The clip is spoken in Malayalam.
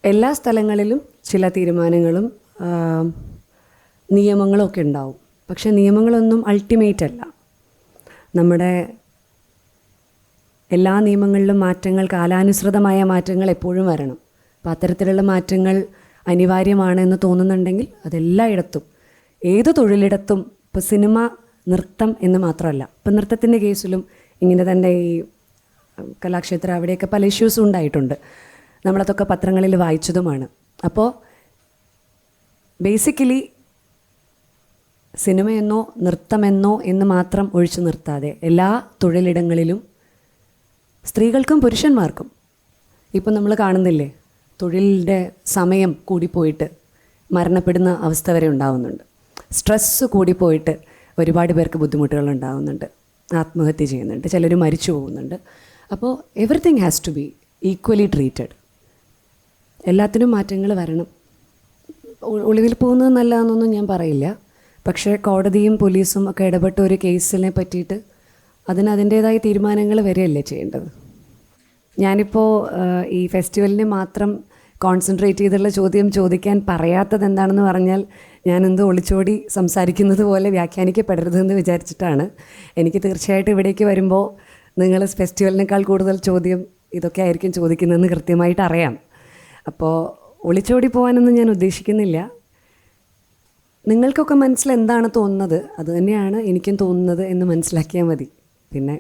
എല്ലാ സ്ഥലങ്ങളിലും ചില തീരുമാനങ്ങളും നിയമങ്ങളും ഒക്കെ ഉണ്ടാവും. പക്ഷേ നിയമങ്ങളൊന്നും അൾട്ടിമേറ്റ് അല്ല. നമ്മുടെ എല്ലാ നിയമങ്ങളിലും മാറ്റങ്ങൾ, കാലാനുസൃതമായ മാറ്റങ്ങൾ എപ്പോഴും വരണം. അപ്പോൾ അത്തരത്തിലുള്ള മാറ്റങ്ങൾ അനിവാര്യമാണെന്ന് തോന്നുന്നുണ്ടെങ്കിൽ അതെല്ലായിടത്തും, ഏത് തൊഴിലിടത്തും, ഇപ്പോൾ സിനിമ, നൃത്തം എന്ന് മാത്രമല്ല, ഇപ്പം നൃത്തത്തിൻ്റെ കേസിലും ഇങ്ങനെ തന്നെ ഈ കലാക്ഷേത്രം അവിടെയൊക്കെ പല ഇഷ്യൂസും ഉണ്ടായിട്ടുണ്ട്. നമ്മളതൊക്കെ പത്രങ്ങളിൽ വായിച്ചതുമാണ്. അപ്പോൾ ബേസിക്കലി സിനിമയെന്നോ നൃത്തമെന്നോ എന്ന് മാത്രം ഒഴിച്ചു നിർത്താതെ എല്ലാ തൊഴിലിടങ്ങളിലും സ്ത്രീകൾക്കും പുരുഷന്മാർക്കും, ഇപ്പം നമ്മൾ കാണുന്നില്ലേ, തൊഴിലിൻ്റെ സമയം കൂടിപ്പോയിട്ട് മരണപ്പെടുന്ന അവസ്ഥ വരെ ഉണ്ടാവുന്നുണ്ട്. സ്ട്രെസ്സ് കൂടിപ്പോയിട്ട് ഒരുപാട് പേർക്ക് ബുദ്ധിമുട്ടുകൾ ഉണ്ടാകുന്നുണ്ട്, ആത്മഹത്യ ചെയ്യുന്നുണ്ട്, ചിലർ മരിച്ചു പോകുന്നുണ്ട്. അപ്പോൾ everything has to be equally treated. എല്ലാത്തിനും മാറ്റങ്ങൾ വരണം. ഒളിവിൽ പോകുന്നത് നല്ലതാണെന്നൊന്നും ഞാൻ പറയില്ല. പക്ഷേ കോടതിയും പോലീസും ഒക്കെ ഇടപെട്ട ഒരു കേസിനെ പറ്റിയിട്ട് അതിൻ്റേതായ തീരുമാനങ്ങൾ വരികയല്ലേ ചെയ്യേണ്ടത്. ഞാനിപ്പോൾ ഈ ഫെസ്റ്റിവലിനെ മാത്രം കോൺസെൻട്രേറ്റ് ചെയ്തുള്ള ചോദ്യം ചോദിക്കാൻ പറയാത്തത് എന്താണെന്ന് പറഞ്ഞാൽ, ഞാനെന്തോ ഒളിച്ചോടി സംസാരിക്കുന്നത് പോലെ വ്യാഖ്യാനിക്കപ്പെടരുതെന്ന് വിചാരിച്ചിട്ടാണ്. എനിക്ക് തീർച്ചയായിട്ടും ഇവിടേക്ക് വരുമ്പോൾ നിങ്ങൾ ഫെസ്റ്റിവലിനേക്കാൾ കൂടുതൽ ചോദ്യം ഇതൊക്കെ ആയിരിക്കും ചോദിക്കുന്നതെന്ന് കൃത്യമായിട്ട് അറിയാം. അപ്പോൾ ഒളിച്ചോടി പോകാനൊന്നും ഞാൻ ഉദ്ദേശിക്കുന്നില്ല. നിങ്ങൾക്കൊക്കെ മനസ്സിൽ എന്താണ് തോന്നുന്നത് അത് തന്നെയാണ് എനിക്കും തോന്നുന്നത് എന്ന് മനസ്സിലാക്കിയാൽ മതി. പിന്നെ